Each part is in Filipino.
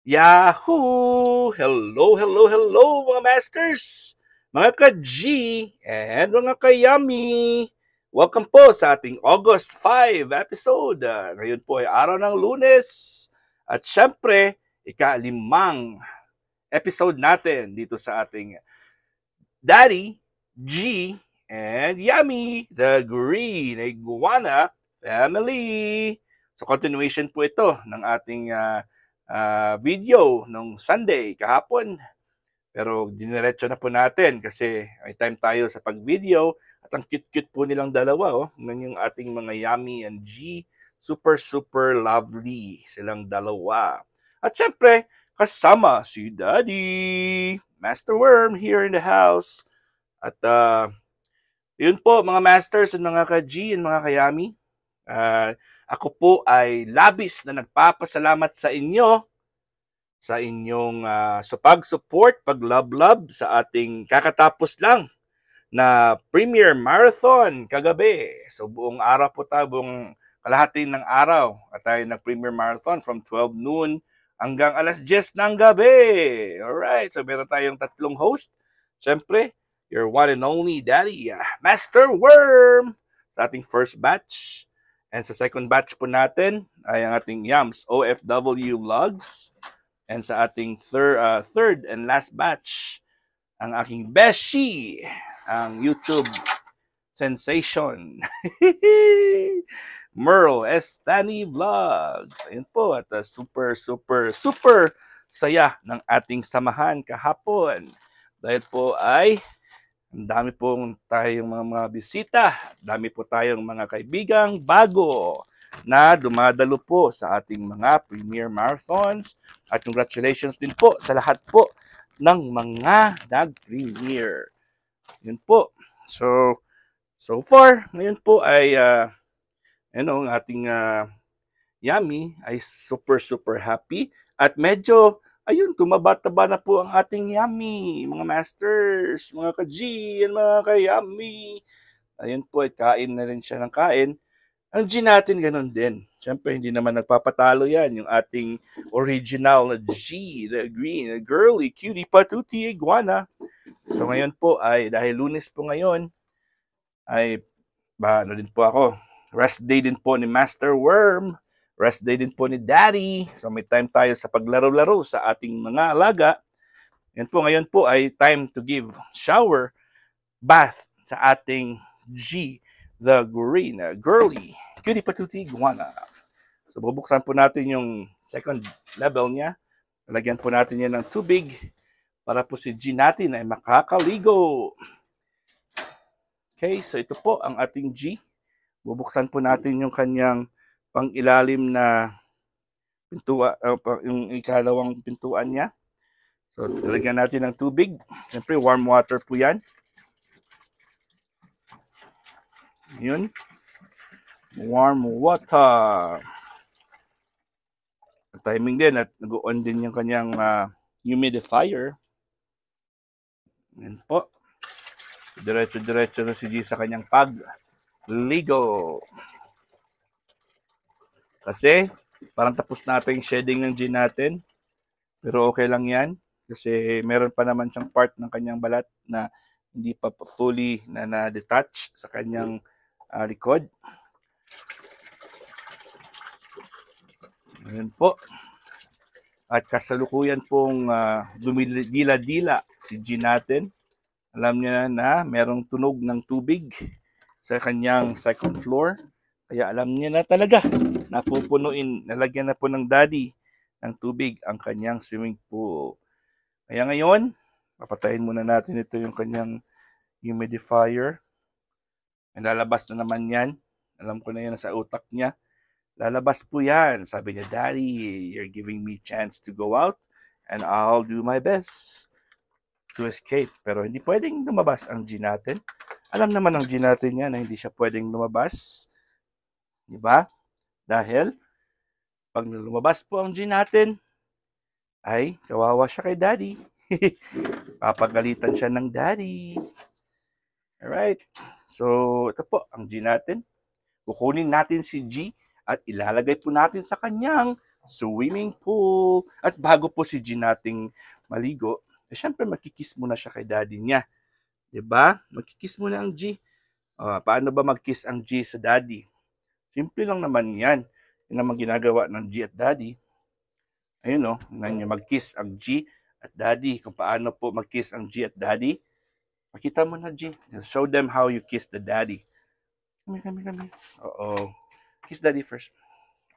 Yahoo! Hello, hello, hello mga masters! Mga ka-G and mga ka-Yummy! Welcome po sa ating August 5 episode. Ngayon po ay araw ng Lunes. At syempre, ika-5 episode natin dito sa ating Daddy, G, and Yummy, the Green Iguana Family. So continuation po ito ng ating video nung Sunday kahapon. Pero diniretso na po natin kasi may time tayo sa pag-video at ang cute-cute po nilang dalawa. Oh. Yan yung ating mga Yummy and G. Super, super lovely silang dalawa. At syempre, kasama si Daddy, Master Worm here in the house. At yun po mga masters at mga ka-G and mga ka-Yummy. Ako po ay labis na nagpapasalamat sa inyo sa inyong pag-support, pag-love-love sa ating kakatapos lang na Premier Marathon kagabi. So buong araw po tayo, buong kalahati ng araw at tayo nag-Premier Marathon from 12 noon hanggang alas 10 ng gabi. Alright, so meron tayong tatlong host. Siyempre, your one and only Daddy, Master Worm sa ating first batch. And sa second batch po natin ay ang ating Yams OFW Vlogs. And sa ating third and last batch, ang aking Beshi, ang YouTube sensation, Merl Estani Vlogs. Ayun po, at super, super, super saya ng ating samahan kahapon. Dahil po ay ang dami pong tayong mga bisita, dami po tayong mga kaibigang bago na dumadalo po sa ating mga Premier Marathons. At congratulations din po sa lahat po ng mga nag-premiere. Yun po. So far, ngayon po ay ang ating Yummy ay super, super happy. At medyo, ayun, tumaba-taba na po ang ating Yummy, mga masters, mga ka-G, and mga ka-Yummy. Ayun po, at kain na rin siya ng kain. Ang G natin ganun din. Siyempre, hindi naman nagpapatalo yan. Yung ating original na G, the green, the girly, cutie, patuti, iguana. So ngayon po ay, dahil Lunes po ngayon, ay, ano din po ako, rest day din po ni Master Worm, rest day din po ni Daddy. So may time tayo sa paglaro-laro sa ating mga alaga. Yan po, ngayon po ay time to give shower, bath sa ating G, the green, girly, cutie patuti iguana. So bubuksan po natin yung second level niya. Lagyan po natin yan ng tubig para po si G natin ay makakaligo. Okay, so ito po ang ating G. Bubuksan po natin yung kanyang pang-ilalim na pintuan, yung ikalawang pintuan niya. So lagyan natin ng tubig. Siyempre warm water po yan. Yun. Warm water. Timing din at nag-on din yung kanyang humidifier. Yan po. Diretso-diretso na si G sa kanyang pagligo. Kasi parang tapos natin yung shedding ng G natin. Pero okay lang yan. Kasi meron pa naman siyang part ng kanyang balat na hindi pa fully na-detach sa kanyang likod. Ayan po. At kasalukuyan pong dumidila-dila si G natin. Alam niya na merong tunog ng tubig sa kanyang second floor. Kaya alam niya na talaga na pupunuin, nalagyan na po ng Daddy ng tubig ang kanyang swimming pool. Kaya ngayon, papatayin muna natin ito yung kanyang humidifier. Lalabas na naman yan. Alam ko na yan sa utak niya. Lalabas po yan. Sabi niya, Daddy, you're giving me chance to go out and I'll do my best to escape. Pero hindi pwedeng lumabas ang G natin. Alam naman ng G natin yan na hindi siya pwedeng lumabas. Diba? Dahil, pag lumabas po ang G natin, ay kawawa siya kay Daddy. Papagalitan siya ng Daddy. Alright. So, ito po ang G natin. Kukunin natin si G at ilalagay po natin sa kanyang swimming pool. At bago po si G nating maligo, syempre magkikiss muna siya kay daddy niya. 'Di ba? Magkikiss muna ang G. Paano ba mag-kiss ang G sa daddy? Simple lang naman 'yan. 'Yun naman ginagawa ng G at daddy. Ayun mag-kiss ang G at daddy. Kung paano po mag-kiss ang G at daddy. Pakita mo na, G. Show them how you kiss the daddy. Come. Oo. Kiss daddy first.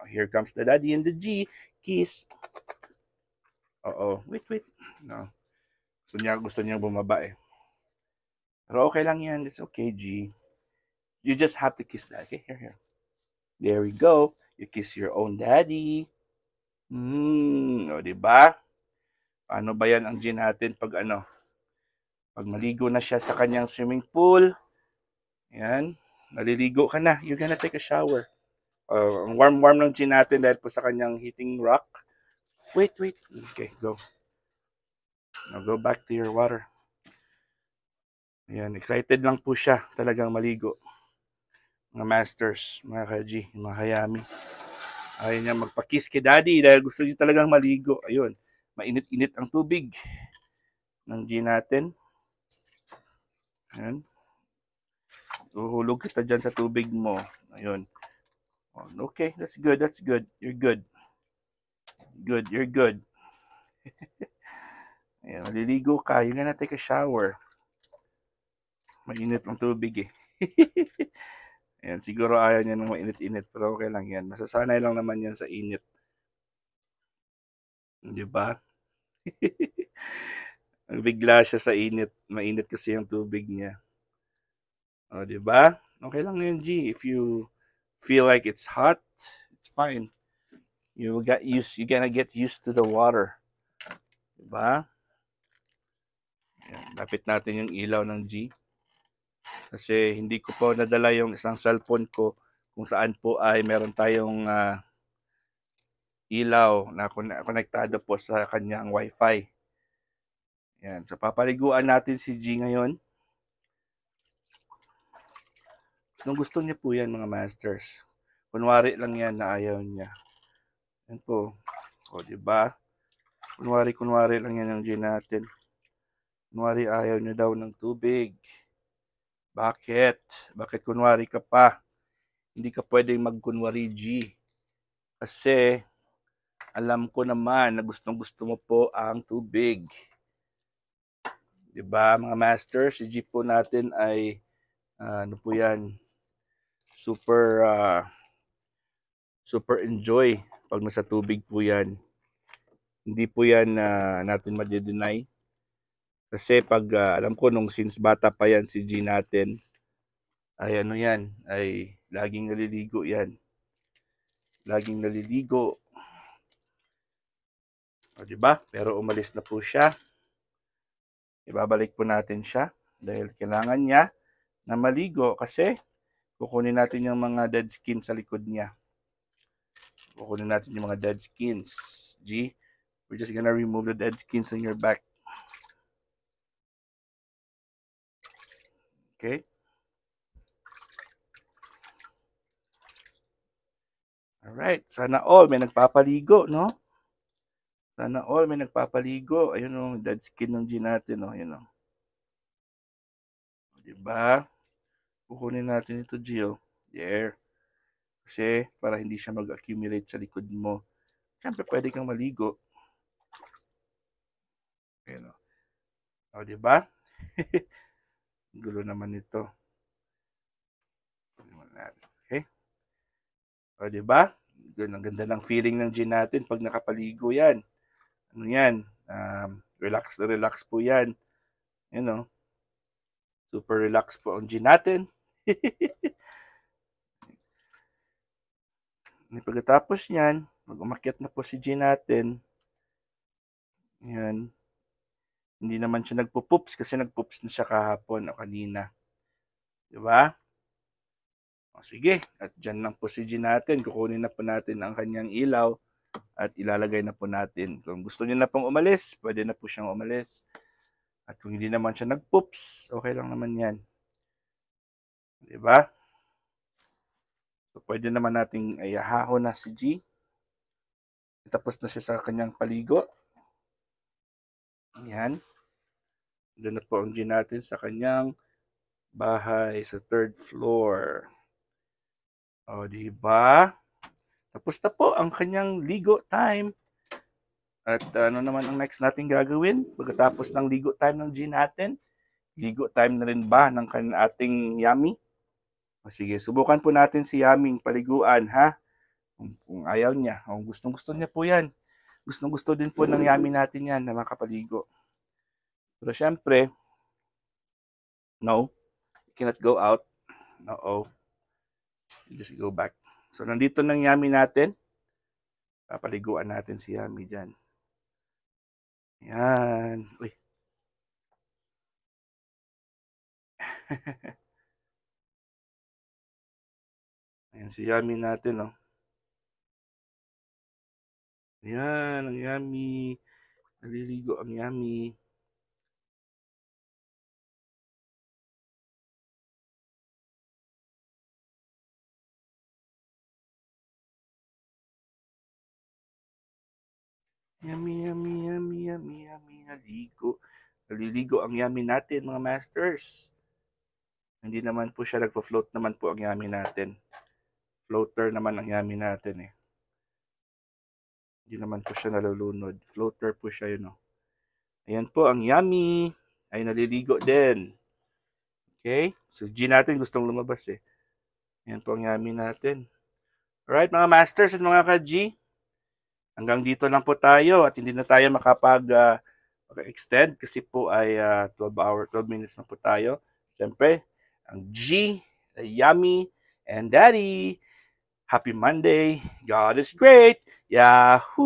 Here comes the daddy and the G. Kiss. Oo. Wait. No. Gusto niya bumaba eh. Pero okay lang yan. It's okay, G. You just have to kiss that. Okay, here. There we go. You kiss your own daddy. O, diba? Paano ba yan ang G natin pag maligo na siya sa kanyang swimming pool? Yan. Naliligo ka na. You're gonna take a shower. Ang warm ng G natin dahil po sa kanyang heating rock. Wait. Okay, go. Now go back to your water. Ayan, excited lang po siya talagang maligo. Mga masters, mga ka-G, mga hayami. Ayaw niya magpa-kiss kay daddy dahil gusto niya talagang maligo. Ayun, mainit-init ang tubig ng G natin. Ayan. Uhulog kita dyan sa tubig mo. Ayun. Okay, that's good. You're good. You're good. Ayan, maliligo ka. You're gonna take a shower. Mainit ang tubig eh. Ayan, siguro ayaw niya ng mainit-init, pero okay lang yan. Masasanay lang naman yan sa init. Di ba? Bigla siya sa init. Mainit kasi yung tubig niya. O, di ba? Okay lang yan, G. If you feel like it's hot, it's fine. You're gonna get used to the water. Di ba? Ayan, lapit natin yung ilaw ng G. Kasi hindi ko po nadala yung isang cellphone ko kung saan po ay meron tayong ilaw na konektado po sa kanyang wifi. Yan. So papaliguan natin si G ngayon. Gusto niya po yan mga masters. Kunwari lang yan na ayaw niya. Yan po. O diba? Kunwari lang yan ang G natin. Kunwari ayaw niya daw ng tubig. Bakit? Bakit kunwari ka pa? Hindi ka pwedeng magkunwari G. Kasi alam ko naman na gustong-gusto mo po ang tubig. Diba mga masters? Si G po natin ay ano po yan? Super enjoy pag nasa tubig po yan. Hindi po yan natin ma-deny. Kasi pag alam ko nung since bata pa yan si G natin, ay ay laging naliligo yan. Laging naliligo. O diba? Pero umalis na po siya. Ibabalik po natin siya dahil kailangan niya na maligo kasi kukunin natin yung mga dead skin sa likod niya. Kukunin natin yung mga dead skins. G, we're just gonna remove the dead skins on your back. Okay? Alright, sana all may nagpapaligo, no? Sana all may nagpapaligo. Ayun dead skin ng G natin, ayun Diba? Kukunin natin ito, G, There. Kasi para hindi siya mag-accumulate sa likod mo. Siyempre, pwede kang maligo. Ayun diba? Gulo naman ito. Okay? O, diba? Ang ganda ng feeling ng G natin pag nakapaligo yan. Ano yan? Relax po yan. Super relax po ang G natin. Pagkatapos niyan, mag-umakyat na po si G natin. Yan. Hindi naman siya nagpo-poops kasi nagpoops na siya kahapon o kanina. Diba? O sige, at dyan lang po si G natin. Kukunin na po natin ang kanyang ilaw at ilalagay na po natin. Kung gusto niya na pong umalis, pwede na po siyang umalis. At kung hindi naman siya nagpoops, okay lang naman yan. Diba? So, pwede naman nating ayahaho na si G. Tapos na siya sa kanyang paligo. Yan. Doon na po ang G natin sa kanyang bahay sa 3rd floor. O, diba? Tapos na po ang kanyang ligo time. At ano naman ang next natin gagawin? Pagkatapos ng ligo time ng G natin, ligo time na rin ba ng ating Yummy? O sige, subukan po natin si Yummy paliguan, ha? Kung ayaw niya, kung gustong-gusto niya po yan. Gustong-gusto din po ng Yummy natin yan na makapaligo. Pero syempre, no, you cannot go out. No, you just go back. So, nandito ng Yummy natin. Papaliguan natin si Yummy dyan. Yan. Uy. Ayan si Yummy natin, oh. Ayan, ang Yummy. Naliligo ang Yummy. Yummy, yummy, yummy, yummy, yummy. Naliligo ang Yummy natin, mga masters. Hindi naman po siya nagpo-float naman po ang Yummy natin. Floater naman ang Yummy natin eh. Hindi naman po siya nalulunod. Floater po siya yun, oh. Ayan po ang Yummy. Ay naliligo din. Okay? So G natin gustong lumabas eh. Ayan po ang Yummy natin. Alright mga masters at mga ka-G. Hanggang dito lang po tayo at hindi na tayo extend kasi po ay 12 minutes na po tayo. Siyempre, ang G, Yummy, and Daddy. Happy Monday. God is great. Yahoo!